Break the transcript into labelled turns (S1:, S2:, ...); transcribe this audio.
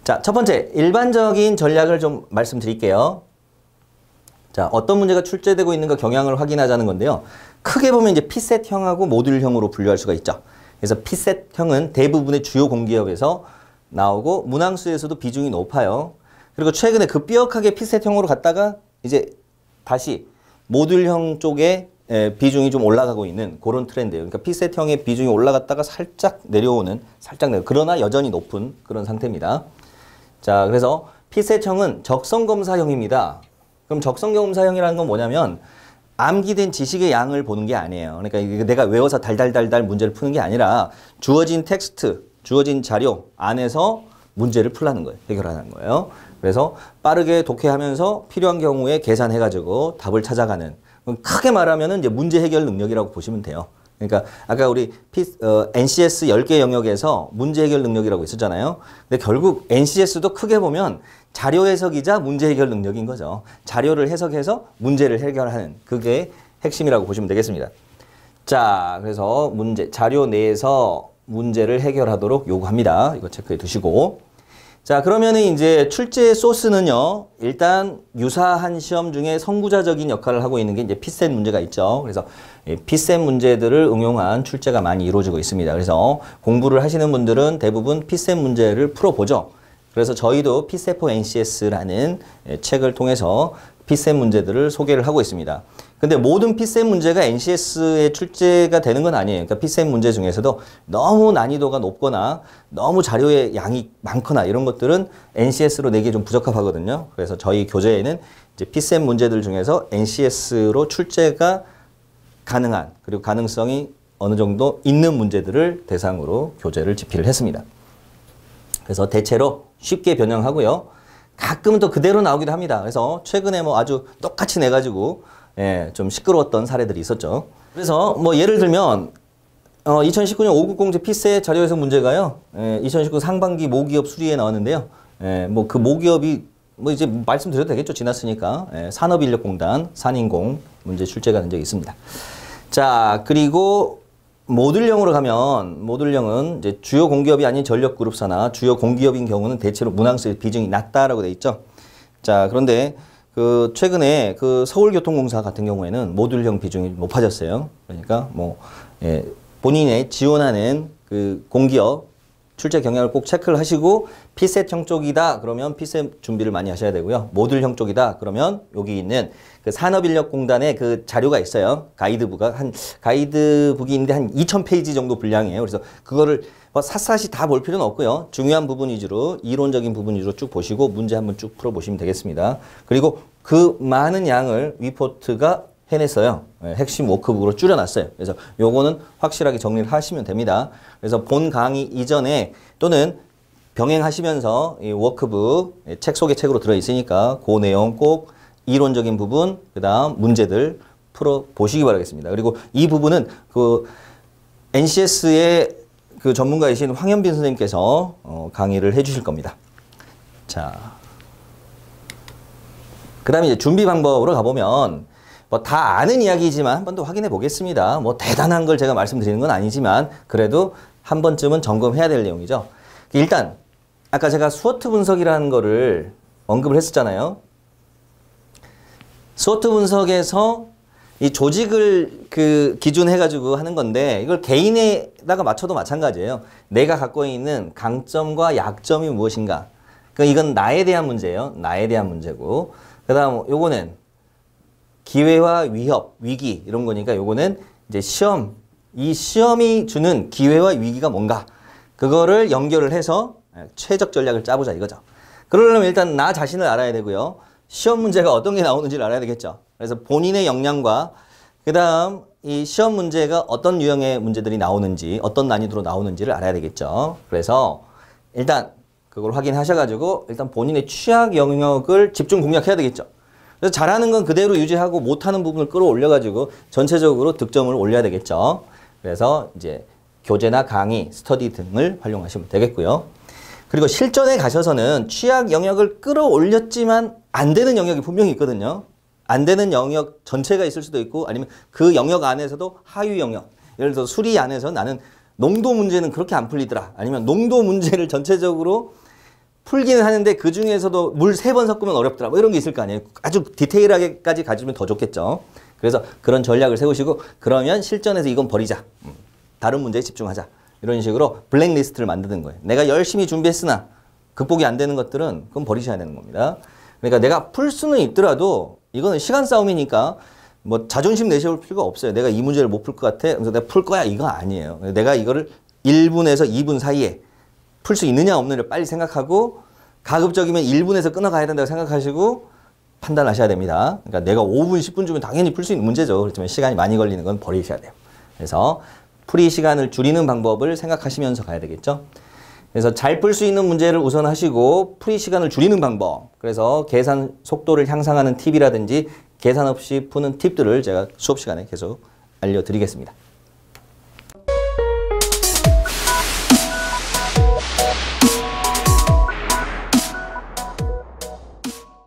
S1: 자, 첫 번째, 일반적인 전략을 좀 말씀드릴게요. 자, 어떤 문제가 출제되고 있는가 경향을 확인하자는 건데요. 크게 보면 이제 피셋형하고 모듈형으로 분류할 수가 있죠. 그래서 피셋형은 대부분의 주요 공기업에서 나오고 문항수에서도 비중이 높아요. 그리고 최근에 급격하게 피셋형으로 갔다가 이제 다시 모듈형 쪽에 비중이 좀 올라가고 있는 그런 트렌드예요. 그러니까 피셋형의 비중이 올라갔다가 살짝 내려오는, 그러나 여전히 높은 그런 상태입니다. 자, 그래서 피셋형은 적성검사형입니다. 그럼 적성검사형이라는 건 뭐냐면 암기된 지식의 양을 보는 게 아니에요. 그러니까 이게 내가 외워서 달달달달 문제를 푸는 게 아니라 주어진 텍스트, 주어진 자료 안에서 문제를 풀라는 거예요. 해결하는 거예요. 그래서 빠르게 독해하면서 필요한 경우에 계산해가지고 답을 찾아가는, 크게 말하면 이제 문제 해결 능력이라고 보시면 돼요. 그러니까 아까 우리 NCS 10개 영역에서 문제 해결 능력이라고 있었잖아요. 근데 결국 NCS도 크게 보면 자료 해석이자 문제 해결 능력인 거죠. 자료를 해석해서 문제를 해결하는, 그게 핵심이라고 보시면 되겠습니다. 자, 그래서 자료 내에서 문제를 해결하도록 요구합니다. 이거 체크해 두시고. 자, 그러면은 이제 출제 소스는요, 일단 유사한 시험 중에 선구자적인 역할을 하고 있는 게 이제 피셋 문제가 있죠. 그래서 피셋 문제들을 응용한 출제가 많이 이루어지고 있습니다. 그래서 공부를 하시는 분들은 대부분 피셋 문제를 풀어보죠. 그래서 저희도 피셋 for NCS라는 책을 통해서 피셋 문제들을 소개를 하고 있습니다. 근데 모든 피셋 문제가 NCS에 출제가 되는 건 아니에요. 그러니까 피셋 문제 중에서도 너무 난이도가 높거나 너무 자료의 양이 많거나 이런 것들은 NCS로 내기 좀 부적합하거든요. 그래서 저희 교재에는 이제 피셋 문제들 중에서 NCS로 출제가 가능한, 그리고 가능성이 어느 정도 있는 문제들을 대상으로 교재를 집필을 했습니다. 그래서 대체로 쉽게 변형하고요. 가끔은 또 그대로 나오기도 합니다. 그래서 최근에 뭐 아주 똑같이 내가지고 좀 시끄러웠던 사례들이 있었죠. 그래서 뭐 예를 들면 2019년 590제 피셋 자료 해석 문제가요. 2019 상반기 모기업 수리에 나왔는데요. 뭐 그 모기업이 뭐 이제 말씀드려도 되겠죠. 지났으니까. 산업인력공단, 산인공 문제 출제가 된 적이 있습니다. 자, 그리고 모듈형으로 가면, 모듈형은 이제 주요 공기업이 아닌 전력그룹사나 주요 공기업인 경우는 대체로 문항수의 비중이 낮다라고 돼 있죠. 자, 그런데 그 최근에 그 서울교통공사 같은 경우에는 모듈형 비중이 높아졌어요. 그러니까 뭐 본인의 지원하는 그 공기업 출제 경향을 꼭 체크를 하시고, 피셋형 쪽이다 그러면 피셋 준비를 많이 하셔야 되고요. 모듈형 쪽이다 그러면 여기 있는 그 산업인력공단의 그 자료가 있어요. 가이드북이 있는데 한 2000페이지 정도 분량이에요. 그래서 그거를 샅샅이 다 볼 필요는 없고요. 중요한 부분 위주로, 이론적인 부분 위주로 쭉 보시고 문제 한번 쭉 풀어보시면 되겠습니다. 그리고 그 많은 양을 위포트가 해냈어요. 핵심 워크북으로 줄여놨어요. 그래서 요거는 확실하게 정리를 하시면 됩니다. 그래서 본 강의 이전에 또는 병행하시면서 이 워크북 책 속의 책으로 들어있으니까 그 내용 꼭 이론적인 부분, 그 다음 문제들 풀어보시기 바라겠습니다. 그리고 이 부분은 그 NCS의 그 전문가이신 황현빈 선생님께서 강의를 해주실 겁니다. 자, 그 다음에 이제 준비 방법으로 가보면 뭐 다 아는 이야기지만 한 번 더 확인해 보겠습니다. 뭐 대단한 걸 제가 말씀드리는 건 아니지만 그래도 한 번쯤은 점검해야 될 내용이죠. 일단 아까 제가 스워트 분석이라는 거를 언급을 했었잖아요. 스워트 분석에서 이 조직을 그 기준해가지고 하는 건데, 이걸 개인에다가 맞춰도 마찬가지예요. 내가 갖고 있는 강점과 약점이 무엇인가. 그러니까 이건 나에 대한 문제예요. 나에 대한 문제고. 그 다음 요거는 기회와 위협, 위기 이런 거니까 요거는 이제 시험, 이 시험이 주는 기회와 위기가 뭔가, 그거를 연결을 해서 최적 전략을 짜보자 이거죠. 그러려면 일단 나 자신을 알아야 되고요. 시험 문제가 어떤 게 나오는지를 알아야 되겠죠. 그래서 본인의 역량과 그 다음 이 시험 문제가 어떤 유형의 문제들이 나오는지, 어떤 난이도로 나오는지를 알아야 되겠죠. 그래서 일단 그걸 확인하셔가지고 일단 본인의 취약 영역을 집중 공략해야 되겠죠. 그래서 잘하는 건 그대로 유지하고 못하는 부분을 끌어올려가지고 전체적으로 득점을 올려야 되겠죠. 그래서 이제 교재나 강의, 스터디 등을 활용하시면 되겠고요. 그리고 실전에 가셔서는 취약 영역을 끌어올렸지만 안 되는 영역이 분명히 있거든요. 안 되는 영역 전체가 있을 수도 있고, 아니면 그 영역 안에서도 하위 영역. 예를 들어 수리 안에서 나는 농도 문제는 그렇게 안 풀리더라. 아니면 농도 문제를 전체적으로 풀기는 하는데 그 중에서도 물 3번 섞으면 어렵더라. 뭐 이런 게 있을 거 아니에요. 아주 디테일하게까지 가지면 더 좋겠죠. 그래서 그런 전략을 세우시고 그러면 실전에서 이건 버리자. 다른 문제에 집중하자. 이런 식으로 블랙리스트를 만드는 거예요. 내가 열심히 준비했으나 극복이 안 되는 것들은 그건 버리셔야 되는 겁니다. 그러니까 내가 풀 수는 있더라도 이거는 시간 싸움이니까 뭐 자존심 내세울 필요가 없어요. 내가 이 문제를 못 풀 것 같아. 그래서 내가 풀 거야. 이거 아니에요. 내가 이거를 1분에서 2분 사이에 풀 수 있느냐 없느냐를 빨리 생각하고 가급적이면 1분에서 끊어가야 된다고 생각하시고 판단하셔야 됩니다. 그러니까 내가 5분, 10분 주면 당연히 풀 수 있는 문제죠. 그렇지만 시간이 많이 걸리는 건 버리셔야 돼요. 그래서 풀이 시간을 줄이는 방법을 생각하시면서 가야 되겠죠. 그래서 잘 풀 수 있는 문제를 우선 하시고 풀이 시간을 줄이는 방법. 그래서 계산 속도를 향상하는 팁이라든지 계산 없이 푸는 팁들을 제가 수업 시간에 계속 알려드리겠습니다.